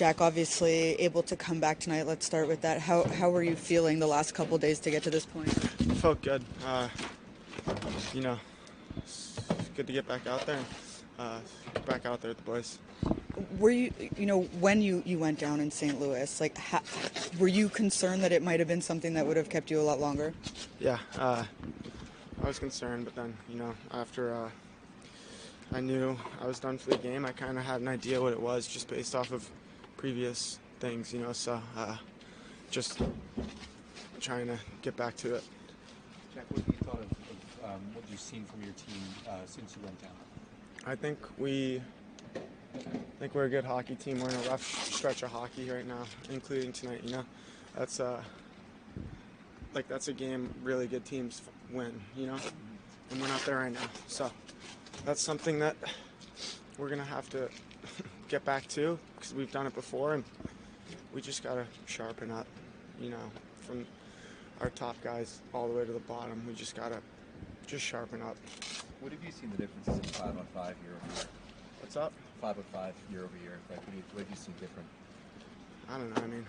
Jack, obviously able to come back tonight. Let's start with that. How were you feeling the last couple days to get to this point? I felt good. It's good to get back out there and get back out there with the boys. Were you, when you went down in St. Louis, were you concerned that it might have been something that would have kept you a lot longer? Yeah, I was concerned, but then, after I knew I was done for the game, I kind of had an idea what it was just based off of previous things, so just trying to get back to it. Jack, what have you thought of what you've seen from your team since you went down? I think we're a good hockey team. We're in a rough stretch of hockey right now, including tonight. That's a game really good teams win. And we're not there right now. So that's something that we're gonna have to get back to because we've done it before, and we just gotta sharpen up. From our top guys all the way to the bottom, we just gotta sharpen up. What have you seen the differences in 5-on-5 year over year? What's up? 5-on-5 year over year. What have you seen different? I don't know. I mean,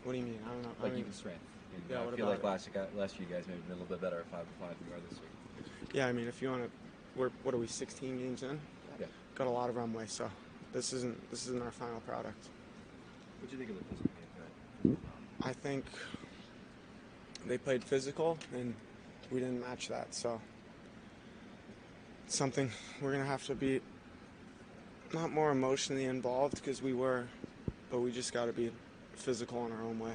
what do you mean? I don't know. Even strength. Yeah. I feel like last year you guys maybe been a little bit better at 5-on-5 than you are this week. Yeah, I mean, if you want to, what are we? 16 games in. Yeah. Got a lot of runway, so this isn't our final product. What do you think of the physical game tonight? I think they played physical, and we didn't match that. So it's something we're gonna have to be not more emotionally involved because we were, but we just got to be physical in our own way.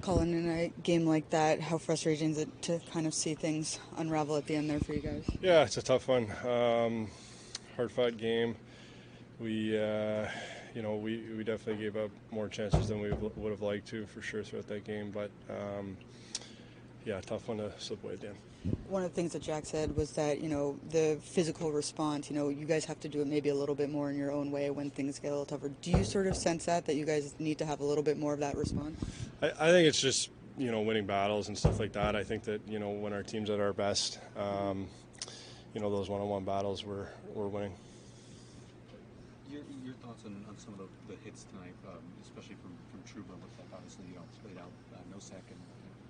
Colin, in a game like that, how frustrating is it to kind of see things unravel at the end there for you guys? Yeah, it's a tough one. Hard-fought game. We definitely gave up more chances than we would have liked to, for sure, throughout that game. But tough one to slip away at the end. One of the things that Jack said was that, the physical response, you guys have to do it maybe a little bit more in your own way when things get a little tougher. Do you sort of sense that you guys need to have a little bit more of that response? I think it's just, winning battles and stuff like that. I think that, when our team's at our best, those one-on-one battles we're winning. Your thoughts on some of the hits tonight, especially from Trouba, looked like obviously, played out Nosek and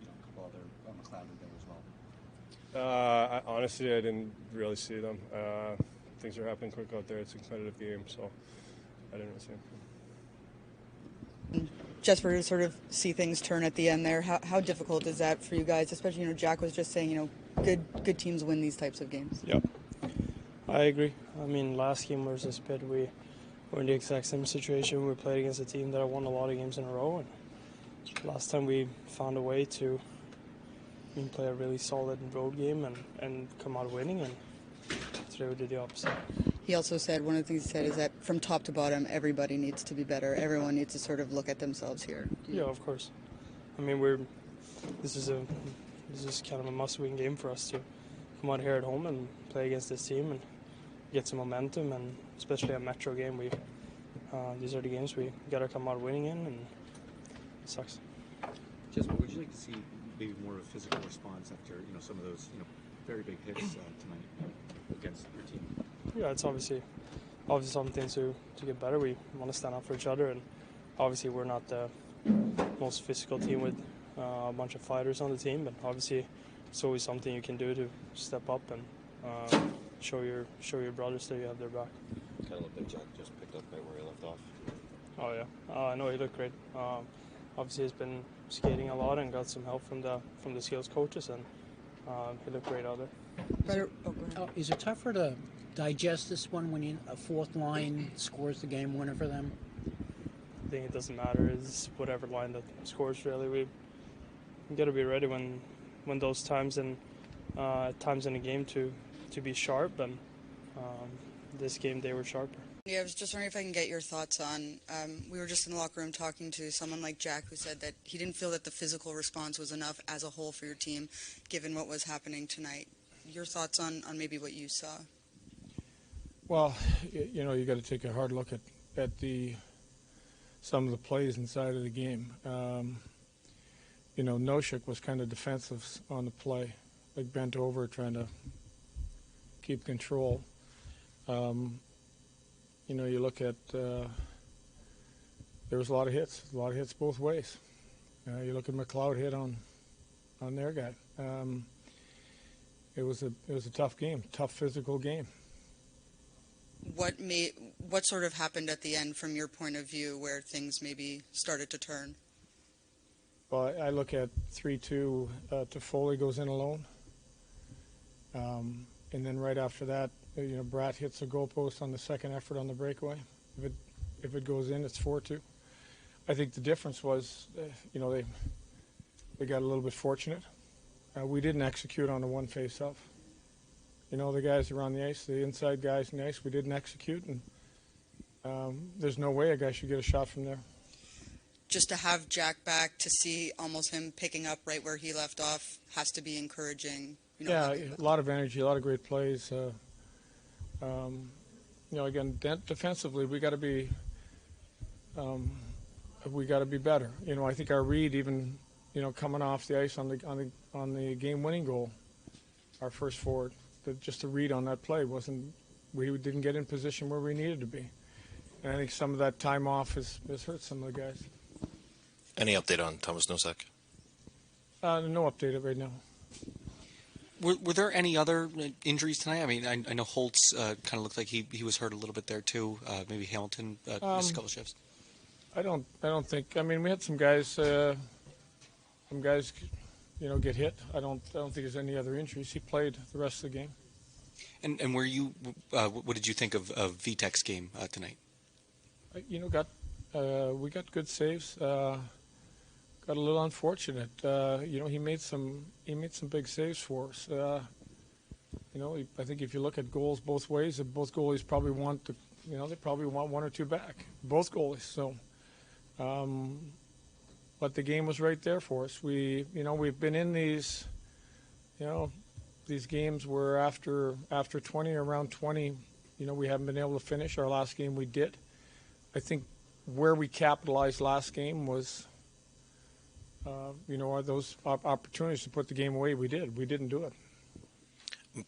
a couple other McLeod there as well. Honestly, I didn't really see them. Things are happening quick out there. It's a competitive game, so I didn't really see them. Jesper, to sort of see things turn at the end there, how difficult is that for you guys? Especially, Jack was just saying, good teams win these types of games. Yep, I agree. I mean, last game was a bit. We were in the exact same situation. We played against a team that won a lot of games in a row, and last time we found a way to play a really solid road game and come out winning, and today we did the opposite. He also said, one of the things he said is that from top to bottom, everybody needs to be better. Everyone needs to sort of look at themselves here. Yeah, of course. I mean, this is kind of a must-win game for us to come out here at home and play against this team and get some momentum, and especially a Metro game. These are the games we got to come out winning in, and it sucks. Jesper, would you like to see maybe more of a physical response after some of those very big hits tonight against your team? Yeah, it's obviously something to get better. We want to stand up for each other, and obviously we're not the most physical team with a bunch of fighters on the team, but obviously it's always something you can do to step up and show your brothers that you have their back. Kind of looked like Jack just picked up right where he left off. Oh yeah, no, he looked great. Obviously he's been skating a lot and got some help from the skills coaches, and he looked great out there. Is it tougher to digest this one when a fourth line scores the game winner for them? I think it doesn't matter. It's whatever line that scores, really. We got to be ready when those times in the game to be sharp, and this game they were sharper. Yeah, I was just wondering if I can get your thoughts on, we were just in the locker room talking to someone like Jack who said that he didn't feel that the physical response was enough as a whole for your team, given what was happening tonight. Your thoughts on maybe what you saw? Well, you got to take a hard look at some of the plays inside of the game. Nosek was kind of defensive on the play, like bent over trying to keep control. you look at there was a lot of hits both ways. You look at McLeod hit on their guy. It was a tough game, tough physical game. What sort of happened at the end from your point of view where things maybe started to turn? Well, I look at 3-2. Toffoli goes in alone, and then right after that, Bratt hits a goalpost on the second effort on the breakaway. If it goes in, it's 4-2. I think the difference was, they got a little bit fortunate. We didn't execute on the one face-off. The guys around the ice, the inside guys in the ice, we didn't execute, and there's no way a guy should get a shot from there. Just to have Jack back, to see almost him picking up right where he left off, has to be encouraging. Yeah, a lot of energy, a lot of great plays. Again, defensively, we got to be better. I think our read, even coming off the ice on the game-winning goal, our first forward, just the read on that play wasn't. We didn't get in position where we needed to be, and I think some of that time off has hurt some of the guys. Any update on Thomas Nosek? No update right now. Were there any other injuries tonight? I mean, I know Holtz kind of looked like he was hurt a little bit there too. Maybe Hamilton missed a couple shifts. I don't think. I mean, we had some guys get hit. I don't think there's any other injuries. He played the rest of the game. And were you? What did you think of Vitek's game tonight? We got good saves. Got a little unfortunate. He made some big saves for us. I think if you look at goals both ways, both goalies probably want they probably want one or two back. Both goalies. So, but the game was right there for us. We've been in these games where after 20, around 20, we haven't been able to finish. Our last game we did. I think where we capitalized last game was, those opportunities to put the game away. We did. We didn't do it.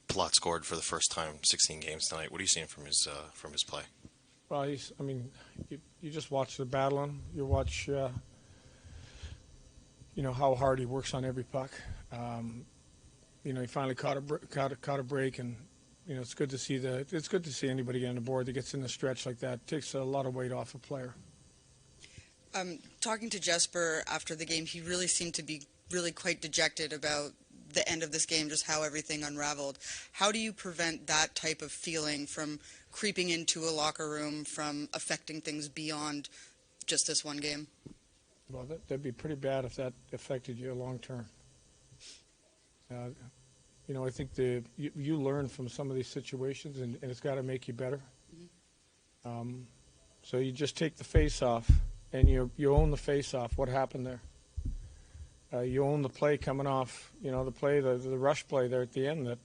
Palat scored for the first time 16 games tonight. What are you seeing from his play? Well, you just watch the battling. You watch, how hard he works on every puck. He finally caught a break, and it's good to see anybody get on the board that gets in the stretch like that. It takes a lot of weight off a player. Talking to Jesper after the game, he really seemed to be really quite dejected about the end of this game, just how everything unraveled. How do you prevent that type of feeling from creeping into a locker room, from affecting things beyond just this one game? Well, that'd be pretty bad if that affected you long term. I think you learn from some of these situations, and it's got to make you better. Mm-hmm. So you just take the face off, and you own the face off. What happened there? You own the play coming off. The rush play there at the end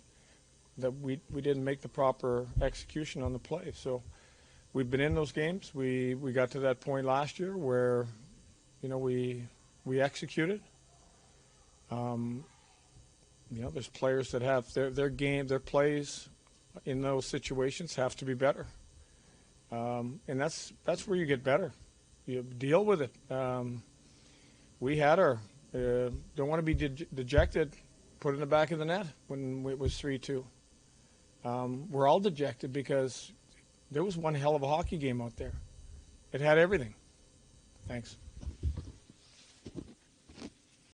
that we didn't make the proper execution on the play. So we've been in those games. We got to that point last year where we executed. There's players that have their plays in those situations have to be better, and that's where you get better. You deal with it. We had our don't want to be dejected. Put it in the back of the net when it was 3-2. We're all dejected because there was one hell of a hockey game out there. It had everything. Thanks.